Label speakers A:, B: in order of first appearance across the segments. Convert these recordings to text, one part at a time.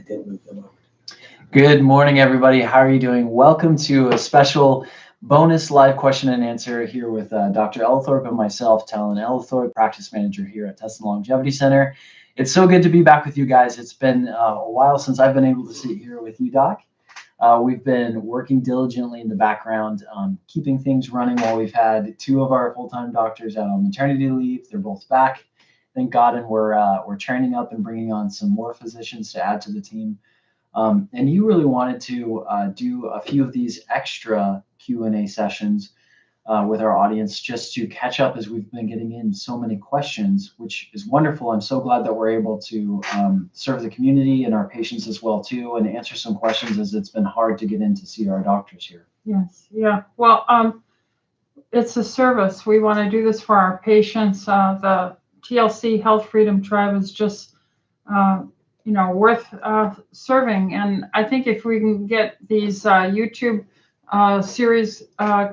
A: didn't move them over.
B: Good morning, everybody. How are you doing? Welcome to a special bonus live question and answer here with Dr. Ellithorpe and myself, Talon Ellithorpe, practice manager here at Test and Longevity Center. It's so good to be back with you guys. It's been a while since I've been able to sit here with you, Doc. We've been working diligently in the background, keeping things running while we've had two of our full-time doctors out on maternity leave. They're both back, thank God, and we're training up and bringing on some more physicians to add to the team. And you really wanted to do a few of these extra Q&A sessions with our audience just to catch up as we've been getting in so many questions, which is wonderful. I'm so glad that we're able to serve the community and our patients as well too, and answer some questions as it's been hard to get in to see our doctors here.
C: Yes, yeah. Well, it's a service. We want to do this for our patients. The TLC Health Freedom Tribe is just worth serving. And I think if we can get these YouTube series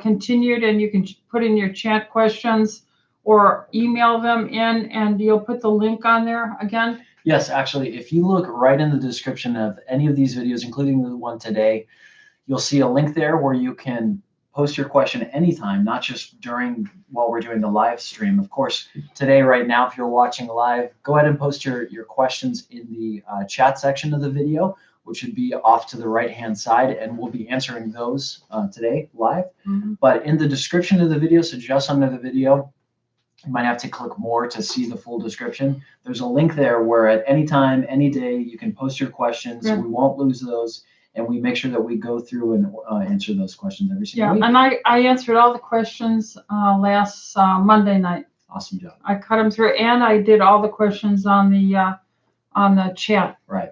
C: continued, and you can put in your chat questions or email them in, and you'll put the link on there again.
B: Yes, actually, if you look right in the description of any of these videos, including the one today, you'll see a link there where you can post your question anytime, not just while we're doing the live stream. Of course, today, right now, if you're watching live, go ahead and post your questions in the chat section of the video, which would be off to the right-hand side, and we'll be answering those today live. Mm-hmm. But in the description of the video, so just under the video, you might have to click more to see the full description. There's a link there where at any time, any day, you can post your questions. Yeah. We won't lose those. And we make sure that we go through and answer those questions every single week.
C: Yeah, and I answered all the questions last Monday night.
B: Awesome job.
C: I cut them through, and I did all the questions on the chat.
B: Right.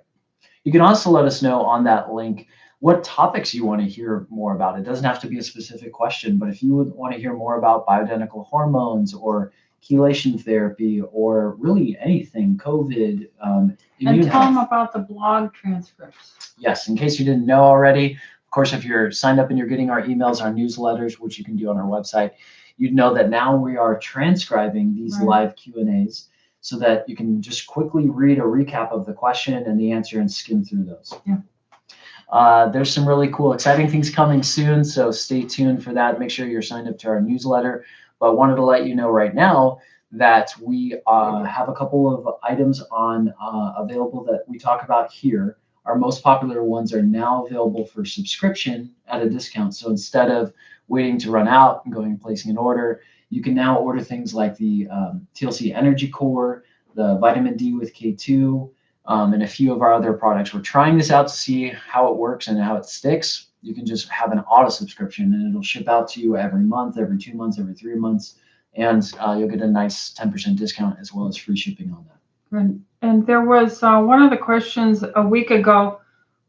B: You can also let us know on that link what topics you want to hear more about. It doesn't have to be a specific question, but if you would want to hear more about bioidentical hormones or chelation therapy or really anything, COVID.
C: And tell them about the blog transcripts.
B: Yes, in case you didn't know already. Of course, if you're signed up and you're getting our emails, our newsletters, which you can do on our website, you'd know that now we are transcribing these live Q&As so that you can just quickly read a recap of the question and the answer and skim through those.
C: Yeah.
B: There's some really cool, exciting things coming soon, so stay tuned for that. Make sure you're signed up to our newsletter. But wanted to let you know right now that we have a couple of items on available that we talk about here. Our most popular ones are now available for subscription at a discount. So instead of waiting to run out and going and placing an order, you can now order things like the TLC Energy Core, the Vitamin D with K2, and a few of our other products. We're trying this out to see how it works and how it sticks. You can just have an auto subscription and it'll ship out to you every month, every 2 months, every 3 months. And you'll get a nice 10% discount as well as free shipping on that.
C: And there was one of the questions a week ago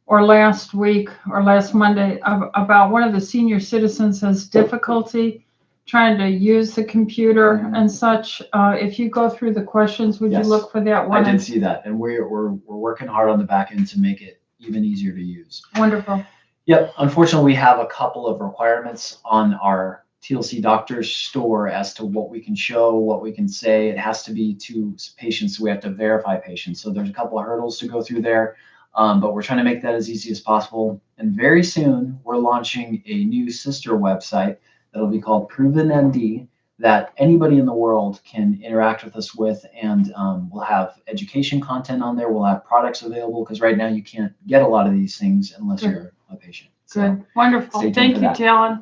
C: or last week or last Monday about one of the senior citizens has difficulty trying to use the computer and such. If you go through the questions, would you look for that one?
B: I did see that. And we're working hard on the back end to make it even easier to use.
C: Wonderful.
B: Yep. Unfortunately, we have a couple of requirements on our TLC Doctors store as to what we can show, what we can say. It has to be to patients, so we have to verify patients. So there's a couple of hurdles to go through there, but we're trying to make that as easy as possible. And very soon, we're launching a new sister website that'll be called Proven MD that anybody in the world can interact with us with, and we'll have education content on there. We'll have products available because right now you can't get a lot of these things unless you're a patient.
C: Good. Wonderful. Thank you, Talon.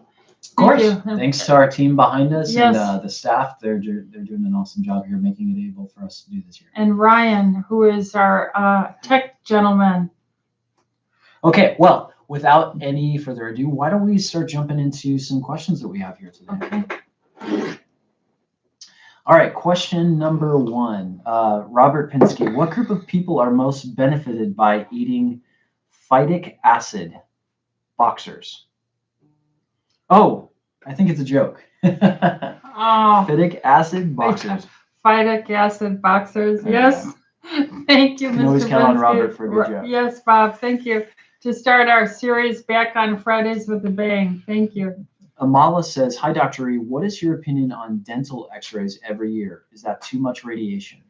B: Of course. Thanks to our team behind us
C: Yes.
B: and the staff. They're doing an awesome job here making it able for us to do this here.
C: And Ryan, who is our tech gentleman.
B: Okay, well, without any further ado, why don't we start jumping into some questions that we have here today?
C: Okay.
B: All right, question number 1. Robert Pinsky, what group of people are most benefited by eating phytic acid boxers? Oh, I think it's a joke. Phytic acid boxers.
C: Phytic acid boxers. Yes. Thank you, Mr.
B: You can always count on Robert for a good job.
C: Yes, Bob. Thank you. To start our series back on Fridays with a bang. Thank you.
B: Amala says, hi, Dr. E. What is your opinion on dental x-rays every year? Is that too much radiation?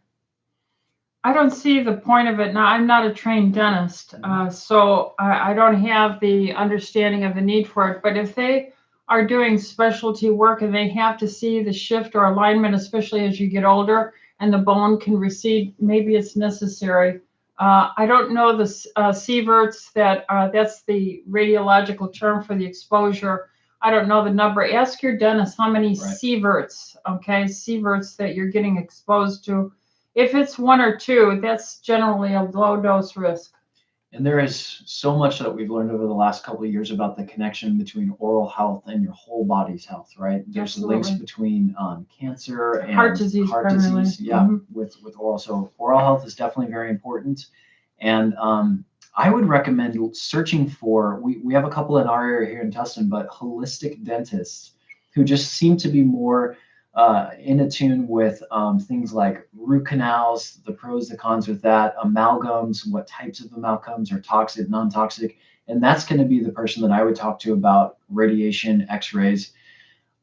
C: I don't see the point of it now. I'm not a trained dentist, so I don't have the understanding of the need for it. But if they are doing specialty work and they have to see the shift or alignment, especially as you get older and the bone can recede, maybe it's necessary. I don't know the sieverts that's the radiological term for the exposure. I don't know the number. Ask your dentist how many sieverts, sieverts that you're getting exposed to. If it's one or two, that's generally a low dose risk.
B: And there is so much that we've learned over the last couple of years about the connection between oral health and your whole body's health, right? There's links between cancer and
C: heart disease.
B: Yeah, with oral. So oral health is definitely very important. And I would recommend searching for, we have a couple in our area here in Tustin, but holistic dentists who just seem to be more in attune with things like root canals, the pros, the cons with that, amalgams, what types of amalgams are toxic, non-toxic. And that's going to be the person that I would talk to about radiation, x-rays.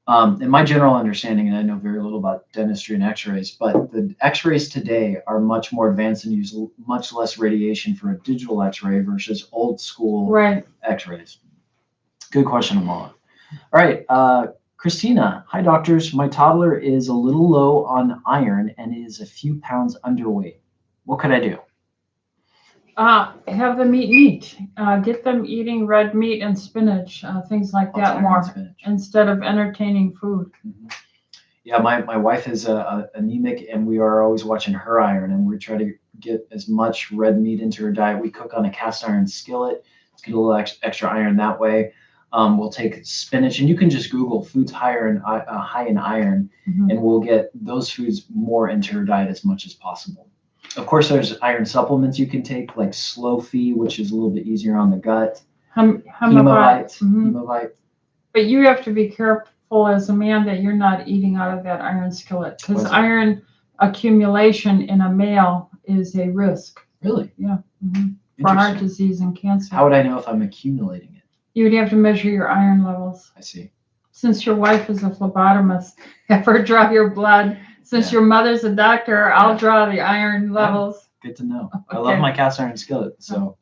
B: And my general understanding, and I know very little about dentistry and x-rays, but the x-rays today are much more advanced and use much less radiation for a digital x-ray versus old school x-rays. Good question, Amala. All right, Christina. Hi, doctors. My toddler is a little low on iron and is a few pounds underweight. What could I do?
C: Have them eat meat. Get them eating red meat and spinach, things like that more, instead of entertaining food.
B: Mm-hmm. Yeah, my wife is anemic, and we are always watching her iron, and we try to get as much red meat into her diet. We cook on a cast iron skillet. Let's get a little extra iron that way. We'll take spinach, and you can just Google foods high in iron, and we'll get those foods more into her diet as much as possible. Of course, there's iron supplements you can take, like Slow Fee, which is a little bit easier on the gut. Hemovite.
C: But you have to be careful as a man that you're not eating out of that iron skillet, because iron accumulation in a male is a risk.
B: Really?
C: Yeah. For heart disease and cancer.
B: How would I know if I'm accumulating it?
C: You would have to measure your iron levels.
B: I see.
C: Since your wife is a phlebotomist, have her draw your blood. Since your mother's a doctor, I'll draw the iron levels.
B: Good to know. Okay. I love my cast iron skillet. So,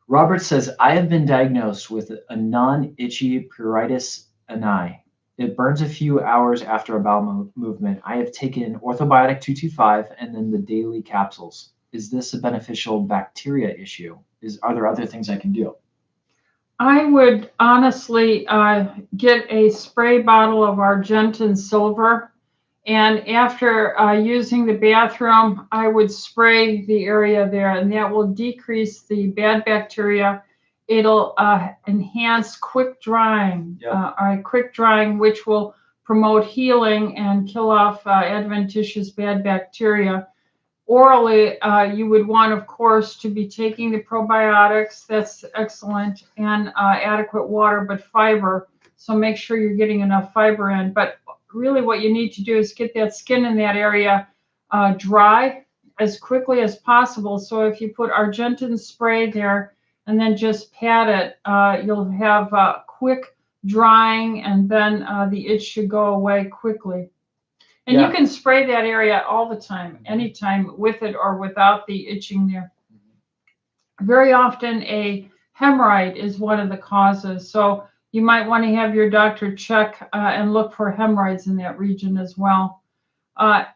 B: Robert says, I have been diagnosed with a non-itchy pruritus ani. It burns a few hours after a bowel movement. I have taken orthobiotic 225 and then the daily capsules. Is this a beneficial bacteria issue? Are there other things I can do?
C: I would honestly get a spray bottle of Argentine silver. And after using the bathroom, I would spray the area there, and that will decrease the bad bacteria. It'll enhance quick drying, which will promote healing and kill off adventitious bad bacteria. Orally, you would want, of course, to be taking the probiotics. That's excellent, and adequate water, but fiber. So make sure you're getting enough fiber in. But really what you need to do is get that skin in that area dry as quickly as possible. So if you put Argentine spray there and then just pat it, you'll have quick drying, and then the itch should go away quickly. And you can spray that area all the time, anytime, with it or without the itching there. Very often a hemorrhoid is one of the causes. So you might want to have your doctor check and look for hemorrhoids in that region as well.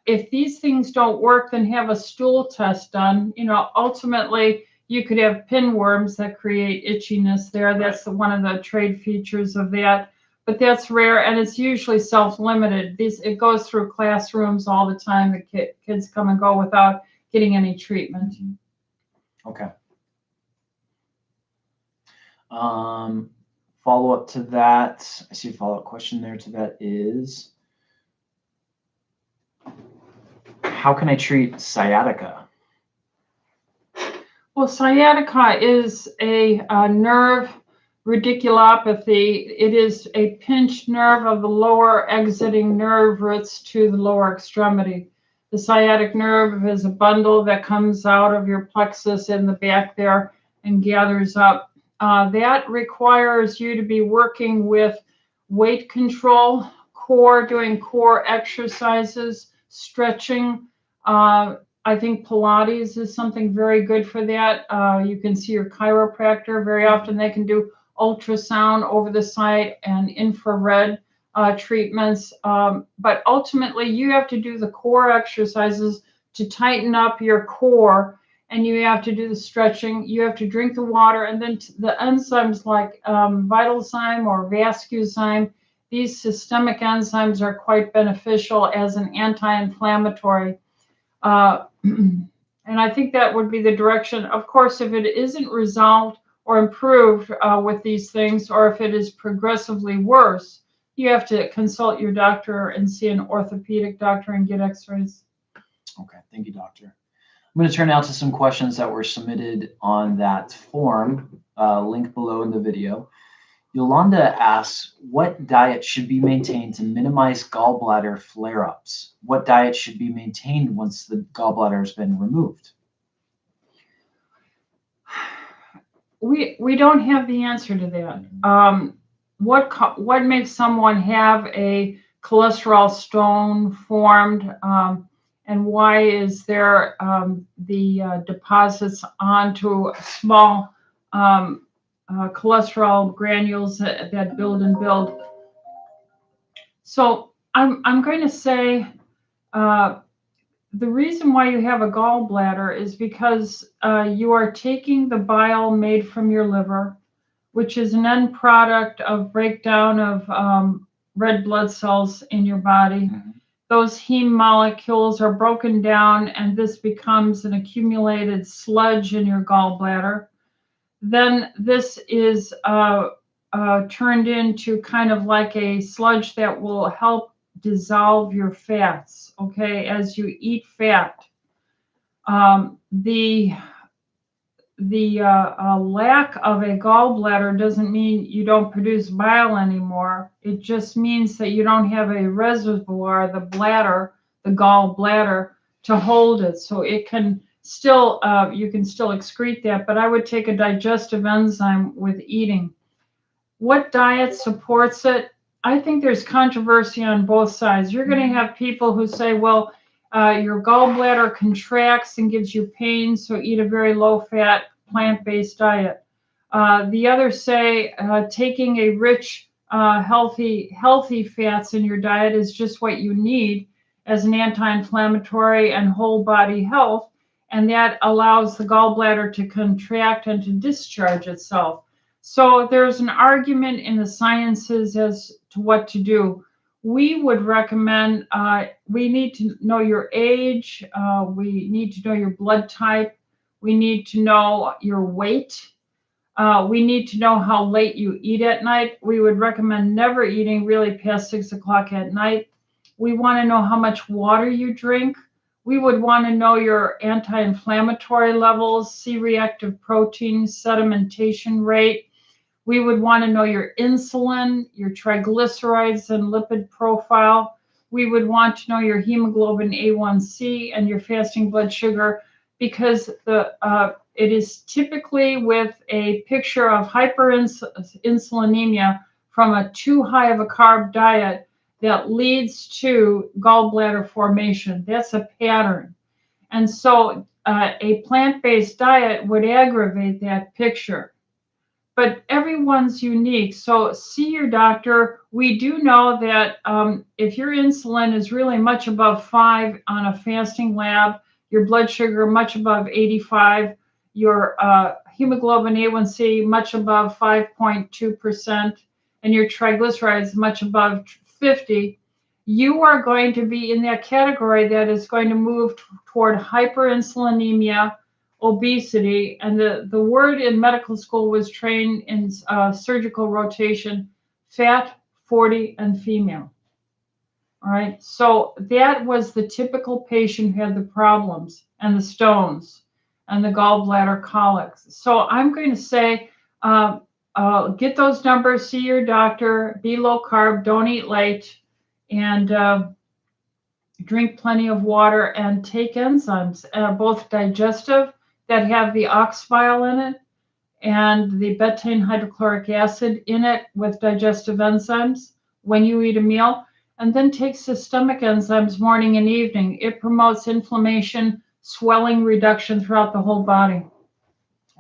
C: If these things don't work, then have a stool test done. Ultimately, you could have pinworms that create itchiness there. That's one of the trade features of that. But that's rare, and it's usually self-limited. It goes through classrooms all the time. The kids come and go without getting any treatment.
B: Okay. Follow-up to that, I see a follow-up question there to that is, how can I treat sciatica?
C: Well, sciatica is a nerve radiculopathy. It is a pinched nerve of the lower exiting nerve roots to the lower extremity. The sciatic nerve is a bundle that comes out of your plexus in the back there and gathers up. That requires you to be working with weight control, doing core exercises, stretching, I think Pilates is something very good for that. You can see your chiropractor. Very often they can do ultrasound over the site and infrared treatments. But ultimately, you have to do the core exercises to tighten up your core, and you have to do the stretching. You have to drink the water, and then the enzymes like Vitalzyme or Vascuzyme. These systemic enzymes are quite beneficial as an anti-inflammatory. And I think that would be the direction. Of course, if it isn't resolved or improved with these things, or if it is progressively worse, you have to consult your doctor and see an orthopedic doctor and get x-rays.
B: Okay, thank you, doctor. I'm going to turn now to some questions that were submitted on that form, link below in the video. Yolanda asks, what diet should be maintained to minimize gallbladder flare-ups? What diet should be maintained once the gallbladder has been removed?
C: We don't have the answer to that. What makes someone have a cholesterol stone formed, and why is there the deposits onto small cholesterol granules that build and build? So I'm going to say the reason why you have a gallbladder is because you are taking the bile made from your liver, which is an end product of breakdown of red blood cells in your body. Mm-hmm. Those heme molecules are broken down, and this becomes an accumulated sludge in your gallbladder. Then this is turned into kind of like a sludge that will help dissolve your fats, okay, as you eat fat. The lack of a gallbladder doesn't mean you don't produce bile anymore. It just means that you don't have a reservoir, the bladder, the gallbladder, to hold it. So it can still, you can still excrete that, but I would take a digestive enzyme with eating. What diet supports it? I think there's controversy on both sides. You're going to have people who say, well, your gallbladder contracts and gives you pain, so eat a very low-fat, plant-based diet. The others say taking a rich, healthy fats in your diet is just what you need as an anti-inflammatory and whole body health, and that allows the gallbladder to contract and to discharge itself. So there's an argument in the sciences as to what to do. We would recommend, we need to know your age, we need to know your blood type, we need to know your weight, we need to know how late you eat at night. We would recommend never eating really past 6 o'clock at night. We want to know how much water you drink. We would want to know your anti-inflammatory levels, C-reactive protein, sedimentation rate. We would want to know your insulin, your triglycerides and lipid profile. We would want to know your hemoglobin A1C and your fasting blood sugar, because it is typically with a picture of hyperinsulinemia from a too high of a carb diet that leads to gallbladder formation. That's a pattern. And so a plant-based diet would aggravate that picture. But everyone's unique. So see your doctor. We do know that if your insulin is really much above 5 on a fasting lab, your blood sugar much above 85, your hemoglobin A1C much above 5.2%, and your triglycerides much above 50, you are going to be in that category that is going to move toward hyperinsulinemia, obesity, and the word in medical school was trained in surgical rotation, fat, 40, and female. All right, so that was the typical patient who had the problems and the stones and the gallbladder colics. So I'm going to say, get those numbers, see your doctor, be low carb, don't eat late, and drink plenty of water and take enzymes, both digestive, that have the ox bile in it and the betaine hydrochloric acid in it with digestive enzymes when you eat a meal, and then take systemic enzymes morning and evening. It promotes inflammation, swelling reduction throughout the whole body.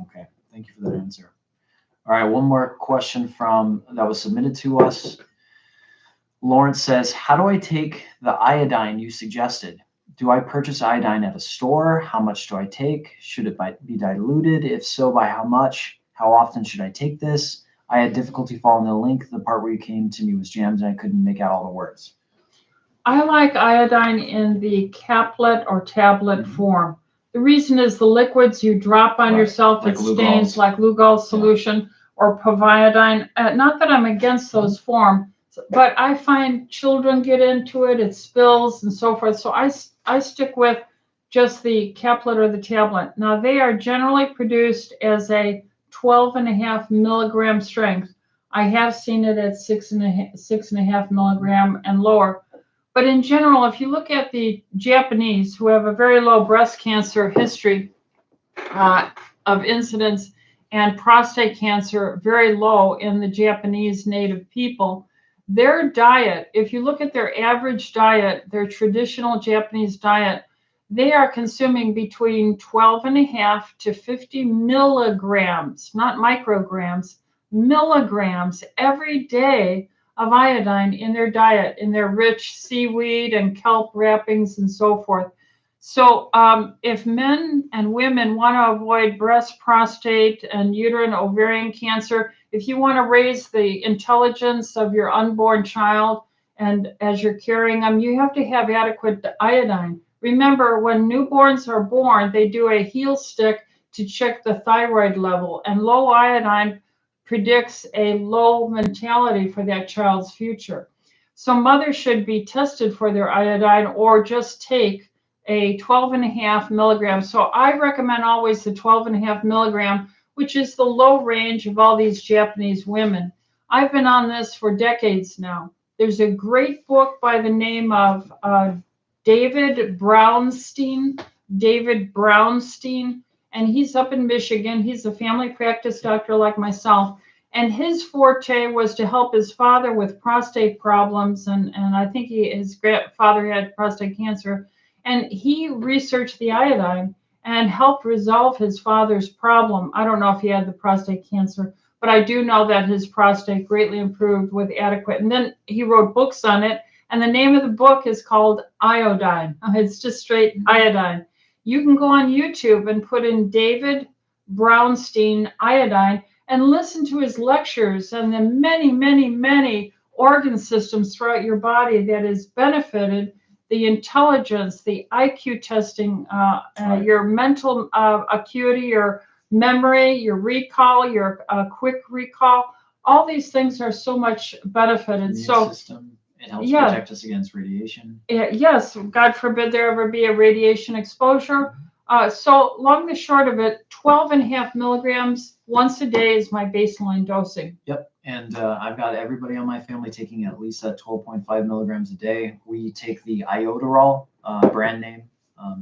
B: Okay, thank you for that answer. All right, one more question that was submitted to us. Lawrence says, how do I take the iodine you suggested? Do I purchase iodine at a store? How much do I take? Should it be diluted? If so, by how much? How often should I take this? I had difficulty following the link. The part where you came to me was jammed and I couldn't make out all the words.
C: I like iodine in the caplet or tablet form. The reason is the liquids you drop on yourself, like it stains like Lugol solution or Povidone. Not that I'm against those forms, but I find children get into it, it spills and so forth. So I stick with just the caplet or the tablet. Now they are generally produced as a 12.5 milligram strength. I have seen it at 6.5 milligram and lower. But in general, if you look at the Japanese who have a very low breast cancer history of incidence and prostate cancer very low in the Japanese native people, their diet, if you look at their average diet, their traditional Japanese diet, they are consuming between 12.5 to 50 milligrams, not micrograms, milligrams every day of iodine in their diet, in their rich seaweed and kelp wrappings and so forth. So if men and women want to avoid breast, prostate, and uterine ovarian cancer, if you want to raise the intelligence of your unborn child, and as you're carrying them, you have to have adequate iodine. Remember, when newborns are born, they do a heel stick to check the thyroid level, and low iodine predicts a low mentality for that child's future. So mothers should be tested for their iodine or just take a 12.5 milligrams. So I recommend always the 12.5 milligram, which is the low range of all these Japanese women. I've been on this for decades now. There's a great book by the name of David Brownstein, and he's up in Michigan. He's a family practice doctor like myself. And his forte was to help his father with prostate problems. And I think his father had prostate cancer. And he researched the iodine and helped resolve his father's problem. I don't know if he had the prostate cancer, but I do know that his prostate greatly improved with adequate. And then he wrote books on it. And the name of the book is called Iodine. It's just straight iodine. You can go on YouTube and put in David Brownstein iodine and listen to his lectures and the many, many, many organ systems throughout your body that has benefited the intelligence, the IQ testing, your mental acuity, your memory, your recall, your quick recall. All these things are so much benefited.
B: System. It helps protect us against radiation.
C: Yes, God forbid there ever be a radiation exposure. So long and short of it, 12.5 milligrams once a day is my baseline dosing.
B: Yep. And I've got everybody on my family taking at least that 12.5 milligrams a day. We take the Ioderol brand name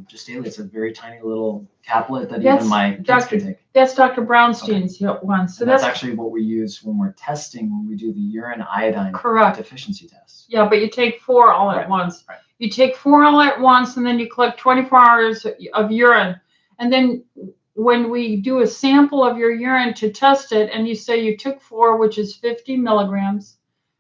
B: just daily. It's a very tiny little caplet that even my kids can take.
C: That's Dr. Brownstein's one.
B: So that's actually what we use when we're testing, when we do the urine iodine deficiency test.
C: Yeah, but you take 4 all at once. Right. You take 4 all at once, and then you collect 24 hours of urine. And then when we do a sample of your urine to test it, and you say you took 4, which is 50 milligrams,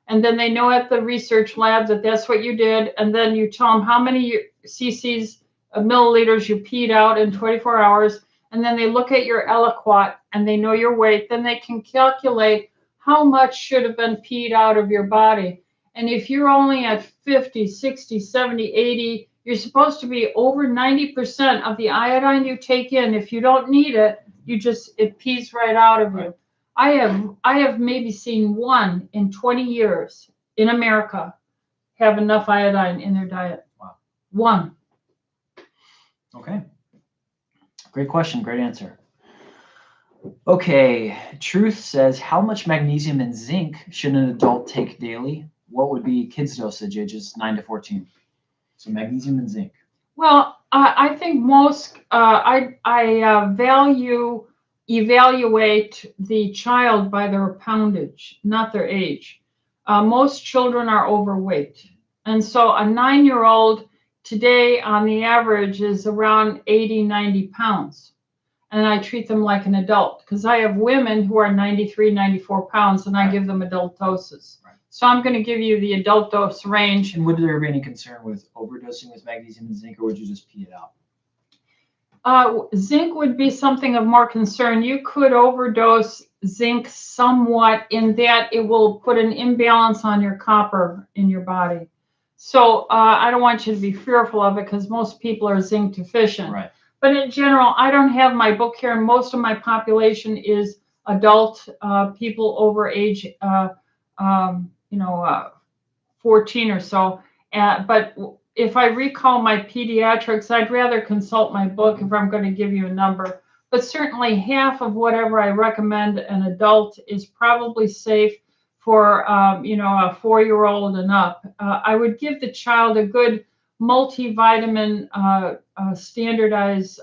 C: and then they know at the research lab that that's what you did, and then you tell them how many cc's, milliliters you peed out in 24 hours, and then they look at your aliquot, and they know your weight, then they can calculate how much should have been peed out of your body. And if you're only at 50, 60, 70, 80, you're supposed to be over 90% of the iodine you take in. If you don't need it, it pees right out of you. I have maybe seen 1 in 20 years in America have enough iodine in their diet.
B: Wow.
C: 1.
B: Okay. Great question. Great answer. Okay. Truth says, how much magnesium and zinc should an adult take daily? What would be kids' dosage ages 9 to 14? So magnesium and zinc.
C: Well, I think most, I evaluate the child by their poundage, not their age. Most children are overweight. And so a 9-year-old today on the average is around 80, 90 pounds. And I treat them like an adult because I have women who are 93, 94 pounds and I give them adult doses.
B: Right.
C: So I'm going to give you the adult dose range.
B: And would there be any concern with overdosing with magnesium and zinc, or would you just pee it out?
C: Zinc would be something of more concern. You could overdose zinc somewhat in that it will put an imbalance on your copper in your body. So I don't want you to be fearful of it because most people are zinc deficient.
B: Right.
C: But in general, I don't have my book here, and most of my population is adult people over age, 14 or so. But if I recall my pediatrics, I'd rather consult my book if I'm going to give you a number. But certainly half of whatever I recommend an adult is probably safe for, a 4-year-old and up. I would give the child a good multivitamin standardized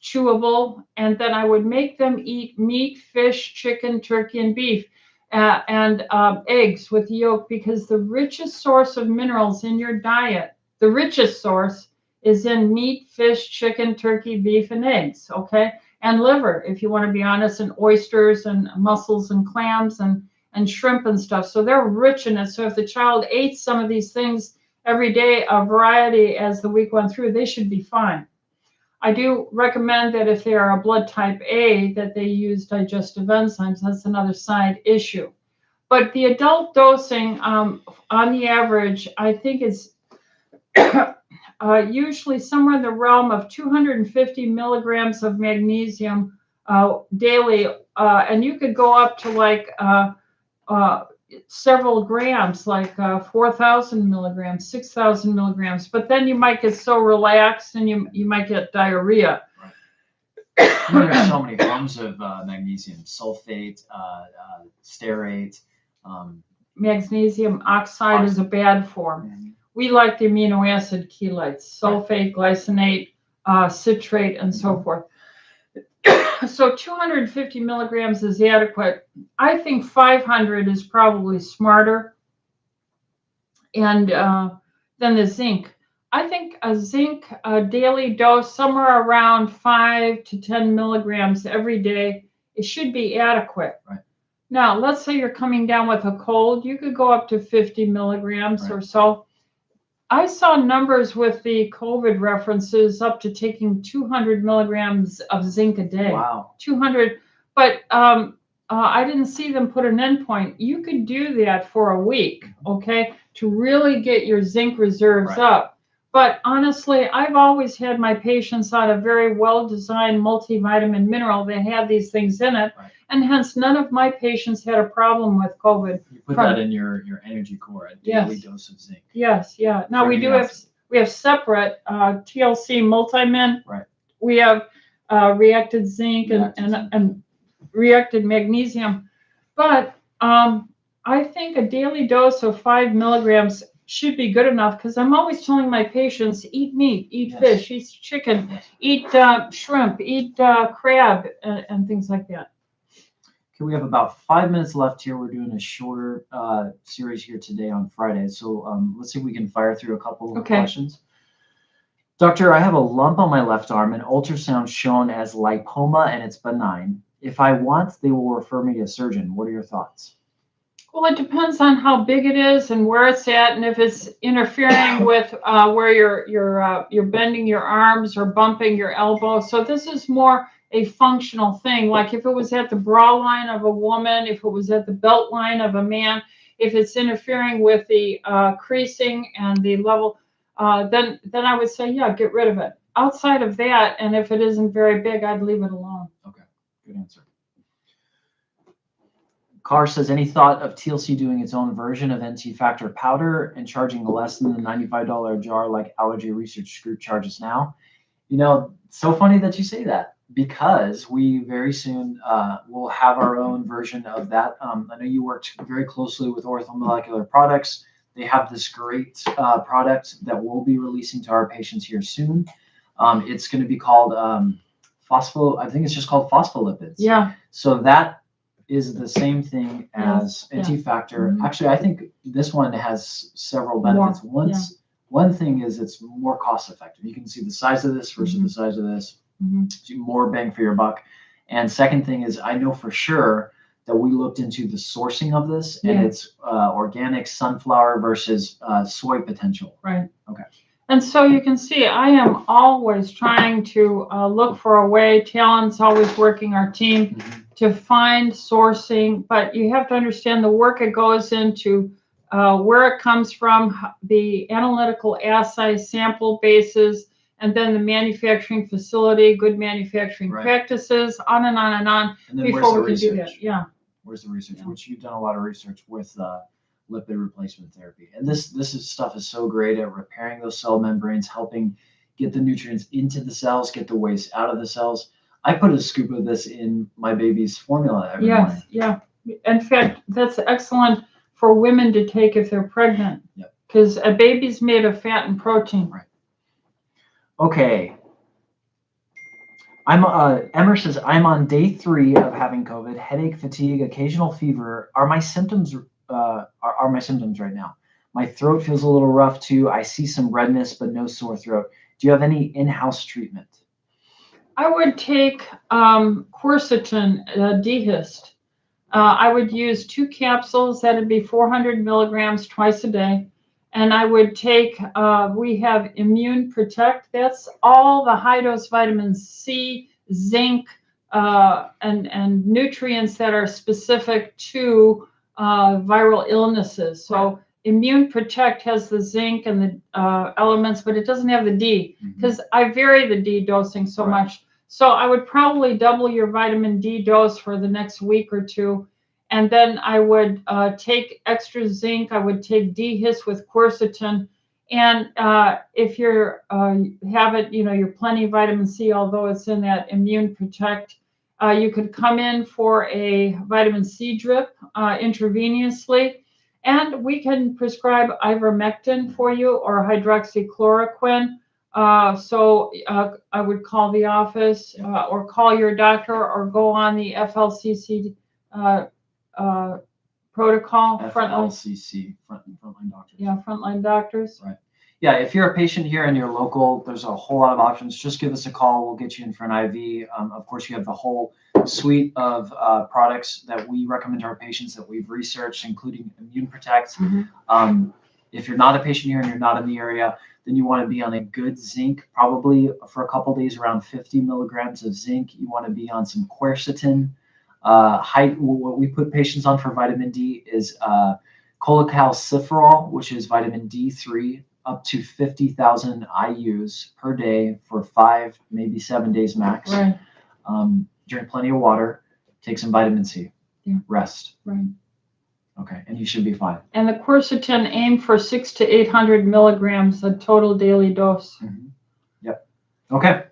C: chewable, and then I would make them eat meat, fish, chicken, turkey, and beef. And eggs with yolk, because the richest source of minerals in your diet, the richest source, is in meat, fish, chicken, turkey, beef, and eggs, okay? And liver, if you want to be honest, and oysters and mussels and clams and shrimp and stuff. So they're rich in it. So if the child ate some of these things every day, a variety as the week went through, they should be fine. I do recommend that if they are a blood type A, that they use digestive enzymes. That's another side issue. But the adult dosing, on the average, I think is usually somewhere in the realm of 250 milligrams of magnesium daily. And you could go up to like several grams, like 4,000 milligrams, 6,000 milligrams. But then you might get so relaxed and you might get diarrhea.
B: Right. There's so many forms of magnesium: sulfate, stearate.
C: Magnesium oxide is a bad form.
B: Mm-hmm.
C: We like the amino acid chelates: sulfate, glycinate, citrate, and so forth. So 250 milligrams is adequate. I think 500 is probably smarter. And then the zinc. I think a zinc daily dose somewhere around 5 to 10 milligrams every day, it should be adequate.
B: Right.
C: Now, let's say you're coming down with a cold, you could go up to 50 milligrams or so. I saw numbers with the COVID references up to taking 200 milligrams of zinc a day.
B: Wow.
C: 200, but I didn't see them put an endpoint. You could do that for a week, okay, to really get your zinc reserves up. But honestly, I've always had my patients on a very well-designed multivitamin mineral that had these things in it. Right. And hence, none of my patients had a problem with COVID.
B: You put that in your energy core, a daily dose of zinc.
C: Yes, yeah. Now we have separate TLC multimin.
B: Right.
C: We have reacted zinc and reacted magnesium. But I think a daily dose of 5 milligrams should be good enough, because I'm always telling my patients, eat meat, eat fish, eat chicken, eat shrimp, eat crab, and things like that.
B: Okay, we have about 5 minutes left here. We're doing a shorter series here today on Friday. So let's see if we can fire through a couple of questions. Doctor, I have a lump on my left arm, and ultrasound shown as lipoma, and it's benign. If I want, they will refer me to a surgeon. What are your thoughts?
C: Well, it depends on how big it is and where it's at, and if it's interfering with where you're bending your arms or bumping your elbow. So this is more a functional thing. Like if it was at the bra line of a woman, if it was at the belt line of a man, if it's interfering with the creasing and the level, then I would say, yeah, get rid of it. Outside of that, and if it isn't very big, I'd leave it alone.
B: Okay, good answer. Carr says, any thought of TLC doing its own version of NT factor powder and charging less than the $95 a jar like Allergy Research Group charges now? You know, it's so funny that you say that, because we very soon will have our own version of that. I know you worked very closely with Orthomolecular Products. They have this great product that we'll be releasing to our patients here soon. It's going to be called I think it's just called phospholipids.
C: Yeah.
B: So that is the same thing as NT factor. Actually, I think this one has several benefits. One thing is it's more cost effective. You can see the size of this versus the size of this. So more bang for your buck. And second thing is I know for sure that we looked into the sourcing of this, and it's organic sunflower versus soy potential.
C: Right.
B: Okay.
C: And so you can see I am always trying to look for a way. Talon's always working our team to find sourcing, but you have to understand the work it goes into, where it comes from, the analytical assay sample bases, and then the manufacturing facility, good manufacturing practices, on and on and on.
B: And then
C: before we can do that. Yeah.
B: Where's the research? Which you've done a lot of research with lipid replacement therapy, and this stuff is so great at repairing those cell membranes, helping get the nutrients into the cells, get the waste out of the cells. I put a scoop of this in my baby's formula every morning. Yeah.
C: In fact, that's excellent for women to take if they're pregnant. Because a baby's made of fat and protein.
B: Right. Okay. Emmer says, I'm on day 3 of having COVID, headache, fatigue, occasional fever. Are my symptoms right now? My throat feels a little rough too. I see some redness, but no sore throat. Do you have any in-house treatment?
C: I would take quercetin dehist. I would use 2 capsules. That'd be 400 milligrams twice a day. And I would take, we have Immune Protect. That's all the high-dose vitamins C, zinc, and nutrients that are specific to viral illnesses. So Immune Protect has the zinc and the elements, but it doesn't have the D, because I vary the D dosing so much. So I would probably double your vitamin D dose for the next week or 2. And then I would take extra zinc. I would take dehist with quercetin. And if you're have it, you're plenty of vitamin C, although it's in that Immune Protect. You could come in for a vitamin C drip intravenously. And we can prescribe ivermectin for you or hydroxychloroquine. So I would call the office or call your doctor or go on the FLCC protocol.
B: FLCC, frontline doctors.
C: Yeah, frontline doctors.
B: Right. Yeah, if you're a patient here and you're local, there's a whole lot of options. Just give us a call. We'll get you in for an IV. Of course, you have the whole suite of products that we recommend to our patients that we've researched, including Immune Protect. If you're not a patient here and you're not in the area, then you want to be on a good zinc, probably for a couple days, around 50 milligrams of zinc. You want to be on some quercetin. What we put patients on for vitamin D is cholecalciferol, which is vitamin D3, up to 50,000 IUs per day for 5, maybe 7 days max.
C: Right.
B: Drink plenty of water. Take some vitamin C.
C: Yeah.
B: Rest.
C: Right.
B: Okay, and you should be fine.
C: And the quercetin aim for 600 to 800 milligrams, a total daily dose.
B: Yep. Okay.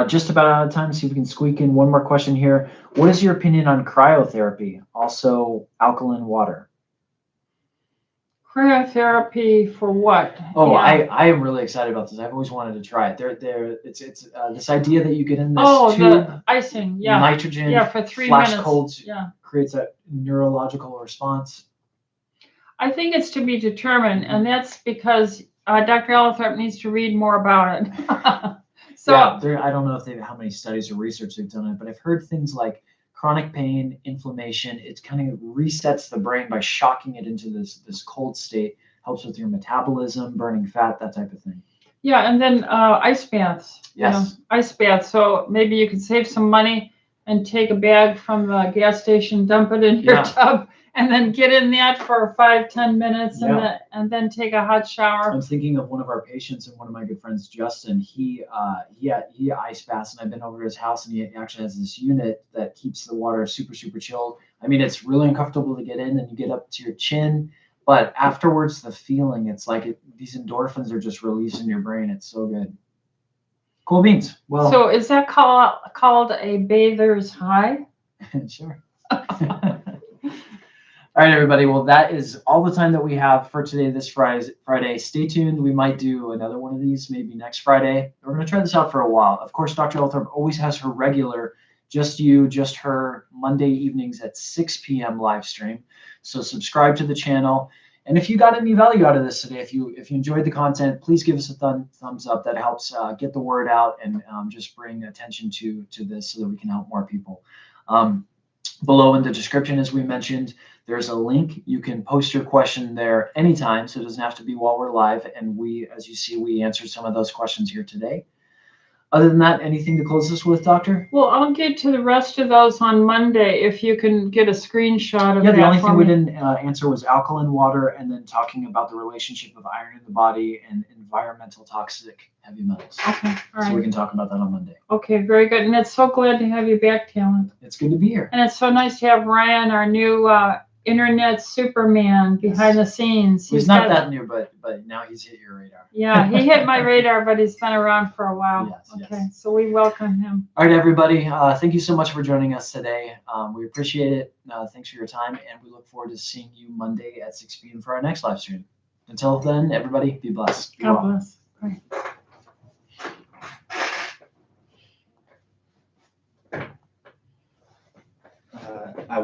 B: Just about out of time. See if we can squeak in one more question here. What is your opinion on cryotherapy? Also, alkaline water.
C: Cryotherapy for what?
B: Oh, yeah. I am really excited about this. I've always wanted to try it. It's this idea that you get in this tube,
C: the icing,
B: nitrogen,
C: for 3
B: flash
C: minutes.
B: colds, creates a neurological response.
C: I think it's to be determined, and that's because Dr. Ellithorpe needs to read more about it. So
B: I don't know how many studies or research they've done on it, but I've heard things like chronic pain, inflammation. It kind of resets the brain by shocking it into this cold state. Helps with your metabolism, burning fat, that type of thing.
C: Yeah, and then ice baths.
B: Yes.
C: Ice baths. So maybe you could save some money and take a bag from the gas station, dump it in your tub, and then get in that for 5-10 minutes, and then take a hot shower.
B: I'm thinking of one of our patients and one of my good friends, Justin. He ice baths, and I've been over to his house, and he actually has this unit that keeps the water super, super chilled. I mean, it's really uncomfortable to get in, and you get up to your chin, but afterwards, the feeling, it's like these endorphins are just released in your brain. It's so good. Cool beans. Well,
C: so is that called a bather's high?
B: Sure. All right, everybody. Well, that is all the time that we have for today, this Friday. Stay tuned. We might do another one of these maybe next Friday. We're going to try this out for a while. Of course, Dr. Ellithorpe always has her regular Just You, Just Her Monday evenings at 6 p.m. live stream. So subscribe to the channel. And if you got any value out of this today, if you enjoyed the content, please give us a thumbs up. That helps get the word out and just bring attention to this so that we can help more people. Below in the description, as we mentioned, there's a link. You can post your question there anytime, so it doesn't have to be while we're live. And we, as you see, we answered some of those questions here today. Other than that, anything to close this with, Doctor?
C: Well, I'll get to the rest of those on Monday if you can get a screenshot of that.
B: Yeah, the only
C: for
B: thing we
C: me.
B: didn't answer was alkaline water, and then talking about the relationship of iron in the body and environmental toxic heavy metals.
C: Okay, all
B: So we
C: right.
B: can talk about that on Monday.
C: Okay, very good. And it's so glad to have you back, Talon.
B: It's good to be here.
C: And it's so nice to have Ryan, our new internet Superman, behind the scenes.
B: He's not that new, but now he's hit your radar.
C: Yeah, he hit my radar, but he's been around for a while.
B: Yes,
C: okay,
B: yes.
C: so we welcome him.
B: All right, everybody. Thank you so much for joining us today. We appreciate it. Thanks for your time, and we look forward to seeing you Monday at 6 p.m. for our next live stream. Until then, everybody, be blessed. Be
C: God
B: well.
C: bless. Bye.
B: I will